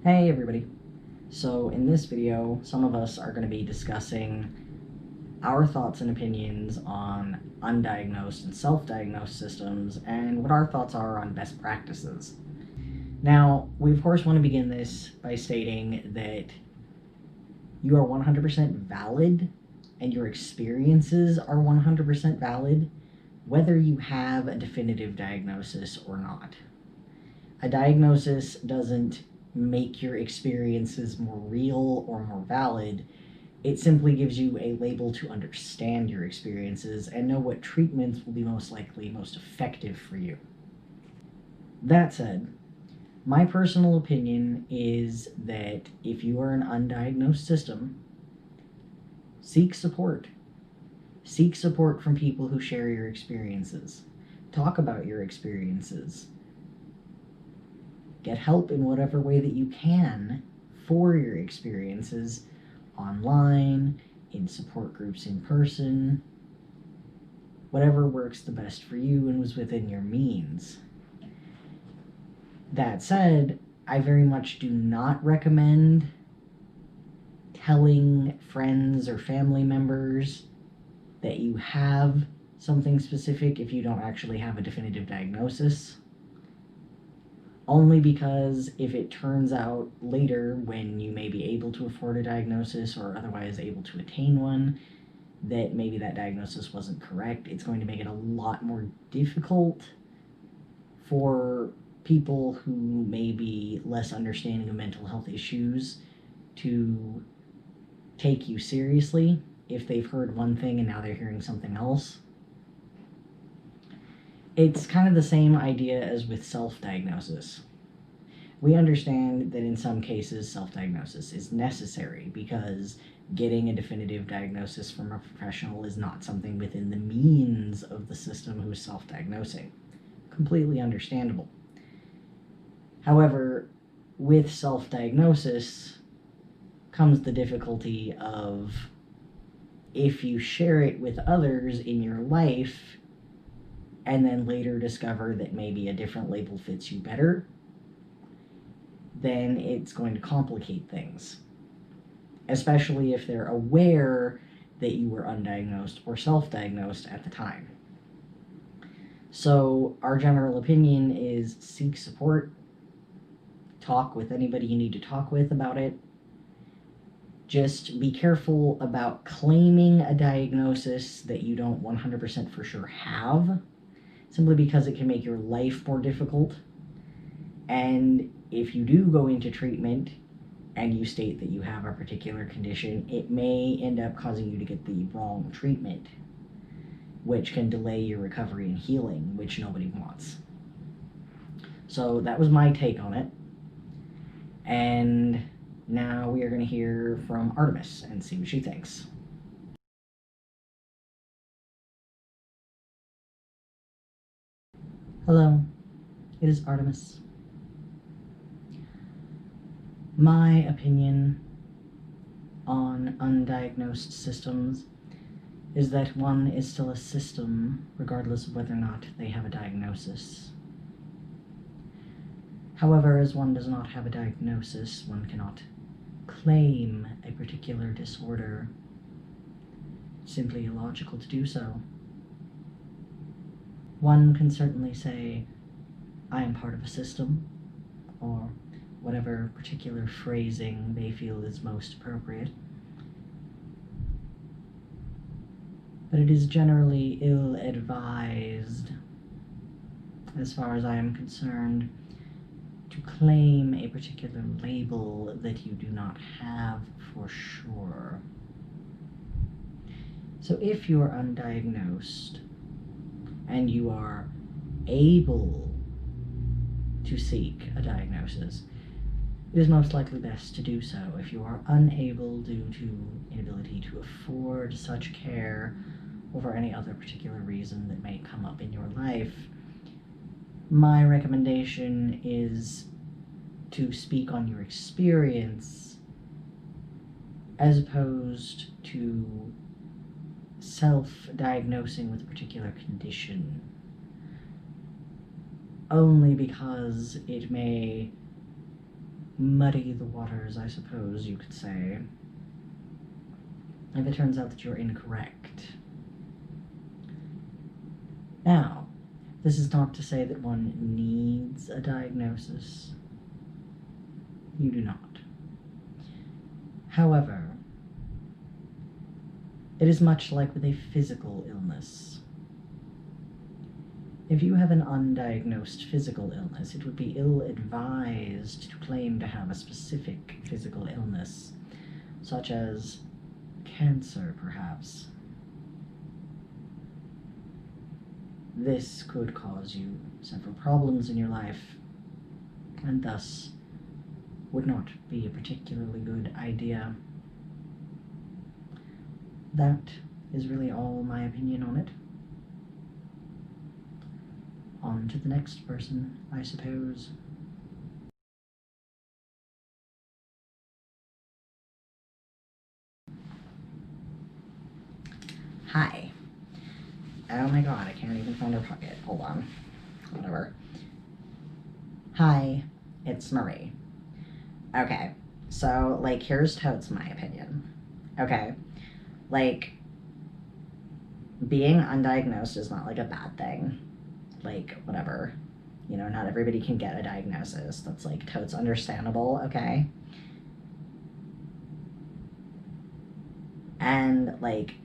Hey everybody. So in this video, some of us are going to be discussing our thoughts and opinions on undiagnosed and self-diagnosed systems and what our thoughts are on best practices. Now, we of course want to begin this by stating that you are 100% valid and your experiences are 100% valid, whether you have a definitive diagnosis or not. A diagnosis doesn't make your experiences more real or more valid. It simply gives you a label to understand your experiences and know what treatments will be most likely most effective for you. That said, my personal opinion is that if you are an undiagnosed system, seek support. Seek support from people who share your experiences. Talk about your experiences. Get help in whatever way that you can for your experiences, online, in support groups in person, whatever works the best for you and was within your means. That said, I very much do not recommend telling friends or family members that you have something specific if you don't actually have a definitive diagnosis. Only because if it turns out later, when you may be able to afford a diagnosis or otherwise able to attain one, that maybe that diagnosis wasn't correct, it's going to make it a lot more difficult for people who may be less understanding of mental health issues to take you seriously if they've heard one thing and now they're hearing something else. It's kind of the same idea as with self-diagnosis. We understand that in some cases self-diagnosis is necessary because getting a definitive diagnosis from a professional is not something within the means of the system who is self-diagnosing. Completely understandable. However, with self-diagnosis comes the difficulty of if you share it with others in your life and then later discover that maybe a different label fits you better, then it's going to complicate things. Especially if they're aware that you were undiagnosed or self-diagnosed at the time. So our general opinion is seek support, talk with anybody you need to talk with about it. Just be careful about claiming a diagnosis that you don't 100% for sure have, simply because it can make your life more difficult. And if you do go into treatment and you state that you have a particular condition, it may end up causing you to get the wrong treatment, which can delay your recovery and healing, which nobody wants. So that was my take on it. And now we are going to hear from Artemis and see what she thinks. Hello, it is Artemis. My opinion on undiagnosed systems is that one is still a system regardless of whether or not they have a diagnosis. However, as one does not have a diagnosis, one cannot claim a particular disorder. It's simply illogical to do so. One can certainly say, I am part of a system, or whatever particular phrasing they feel is most appropriate. But it is generally ill-advised, as far as I am concerned, to claim a particular label that you do not have for sure. So if you are undiagnosed and you are able to seek a diagnosis, it is most likely best to do so. If you are unable due to inability to afford such care or for any other particular reason that may come up in your life, my recommendation is to speak on your experience as opposed to self-diagnosing with a particular condition, only because it may muddy the waters, I suppose you could say, if it turns out that you're incorrect. Now, this is not to say that one needs a diagnosis. You do not. However, it is much like with a physical illness. If you have an undiagnosed physical illness, it would be ill-advised to claim to have a specific physical illness, such as cancer, perhaps. This could cause you several problems in your life, and thus would not be a particularly good idea. That is really all my opinion on it. On to the next person, I suppose. Hi. Oh my god, I can't even find her pocket. Hold on. Whatever. Hi, it's Marie. Okay, so, like, here's totes my opinion. Okay? Like, being undiagnosed is not, like, a bad thing. Like, whatever. You know, not everybody can get a diagnosis. That's, like, totes understandable, okay? And, like,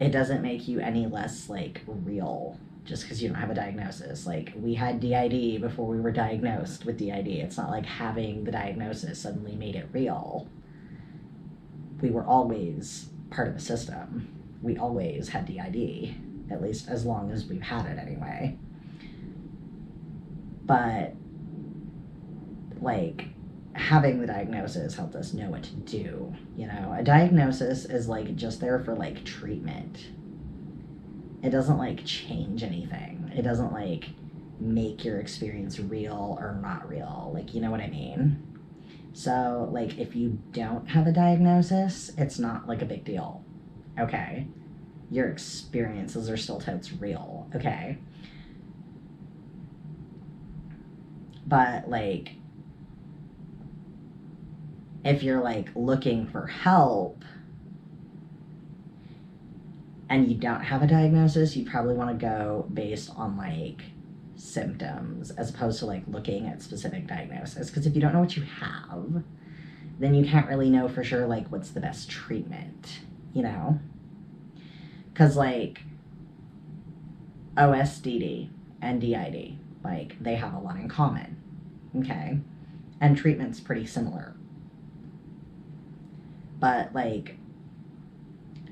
it doesn't make you any less, like, real just because you don't have a diagnosis. Like, we had DID before we were diagnosed with DID. It's not like having the diagnosis suddenly made it real. We were always part of a system. We always had DID, at least as long as we've had it anyway. But, like, having the diagnosis helped us know what to do, you know? A diagnosis is, like, just there for, like, treatment. It doesn't, like, change anything. It doesn't, like, make your experience real or not real. Like, you know what I mean? So, like, if you don't have a diagnosis, it's not, like, a big deal. Okay? Your experiences are still totes real. Okay? But, like, if you're, like, looking for help and you don't have a diagnosis, you probably want to go based on, like, symptoms as opposed to, like, looking at specific diagnosis. Because if you don't know what you have, then you can't really know for sure, like, what's the best treatment, you know? Because, like, OSDD and DID, like, they have a lot in common, okay? And treatment's pretty similar. But, like,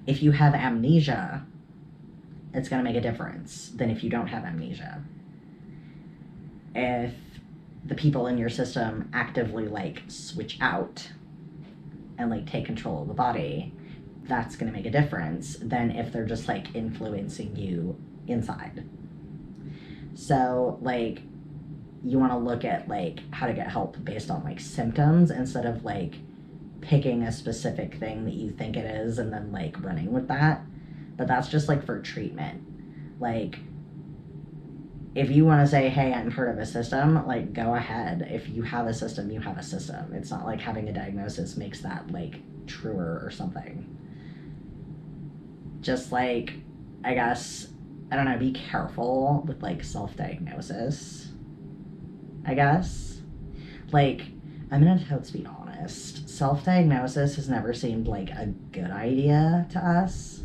if you have amnesia, it's going to make a difference than if you don't have amnesia. If the people in your system actively, like, switch out and, like, take control of the body, that's going to make a difference than if they're just, like, influencing you inside. So, like, you want to look at, like, how to get help based on, like, symptoms instead of, like, picking a specific thing that you think it is and then, like, running with that. But that's just, like, for treatment. Like, if you want to say, hey, I'm part of a system, like, go ahead. If you have a system, you have a system. It's not like having a diagnosis makes that, like, truer or something. Just, like, I guess, I don't know, be careful with, like, self-diagnosis, I guess. Like, I'm gonna totes be honest. Self-diagnosis has never seemed like a good idea to us.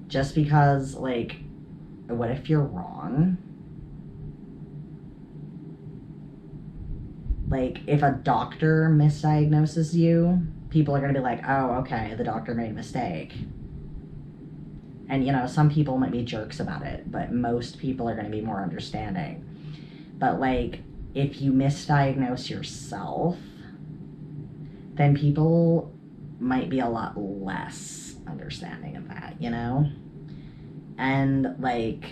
Just because, like, what if you're wrong? Like, if a doctor misdiagnoses you, people are gonna be like, oh, okay, the doctor made a mistake. And, you know, some people might be jerks about it, but most people are gonna be more understanding. But, like, if you misdiagnose yourself, then people might be a lot less understanding of that, you know? And, like,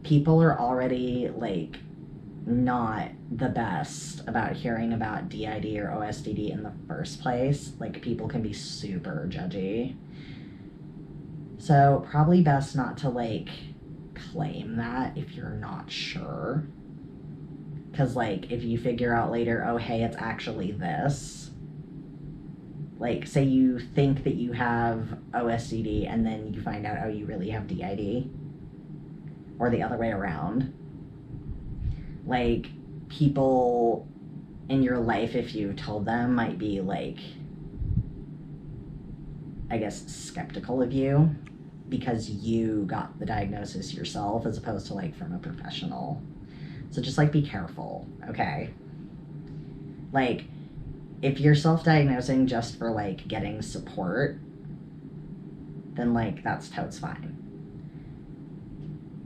people are already, like, not the best about hearing about DID or OSDD in the first place. Like, people can be super judgy. So, probably best not to, like, claim that if you're not sure. Because, like, if you figure out later, oh, hey, it's actually this. Like, say you think that you have OSCD and then you find out, oh, you really have DID. Or the other way around. Like, people in your life, if you told them, might be, like, I guess, skeptical of you because you got the diagnosis yourself as opposed to, like, from a professional. So just, like, be careful, okay? Like, if you're self-diagnosing just for, like, getting support, then, like, that's totes fine.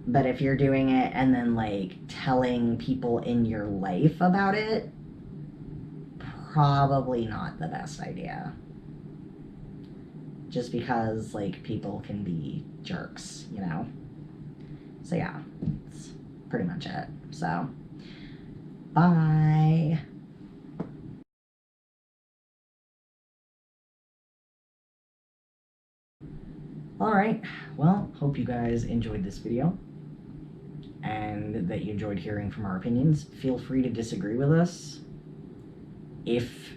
But if you're doing it and then, like, telling people in your life about it, probably not the best idea. Just because, like, people can be jerks, you know? So, yeah, that's pretty much it. So, bye! Alright, well, hope you guys enjoyed this video, and that you enjoyed hearing from our opinions. Feel free to disagree with us. If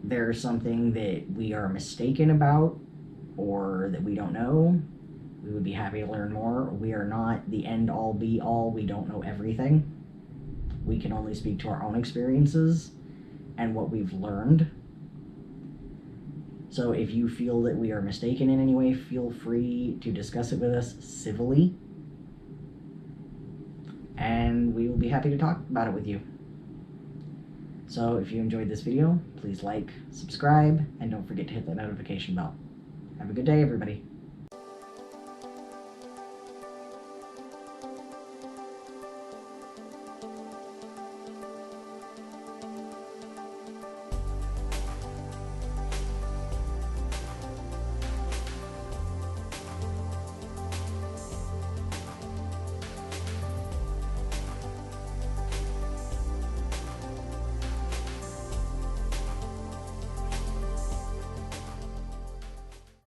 there's something that we are mistaken about, or that we don't know, we would be happy to learn more. We are not the end-all, be-all. We don't know everything. We can only speak to our own experiences and what we've learned. So if you feel that we are mistaken in any way, feel free to discuss it with us civilly. And we will be happy to talk about it with you. So if you enjoyed this video, please like, subscribe, and don't forget to hit that notification bell. Have a good day, everybody.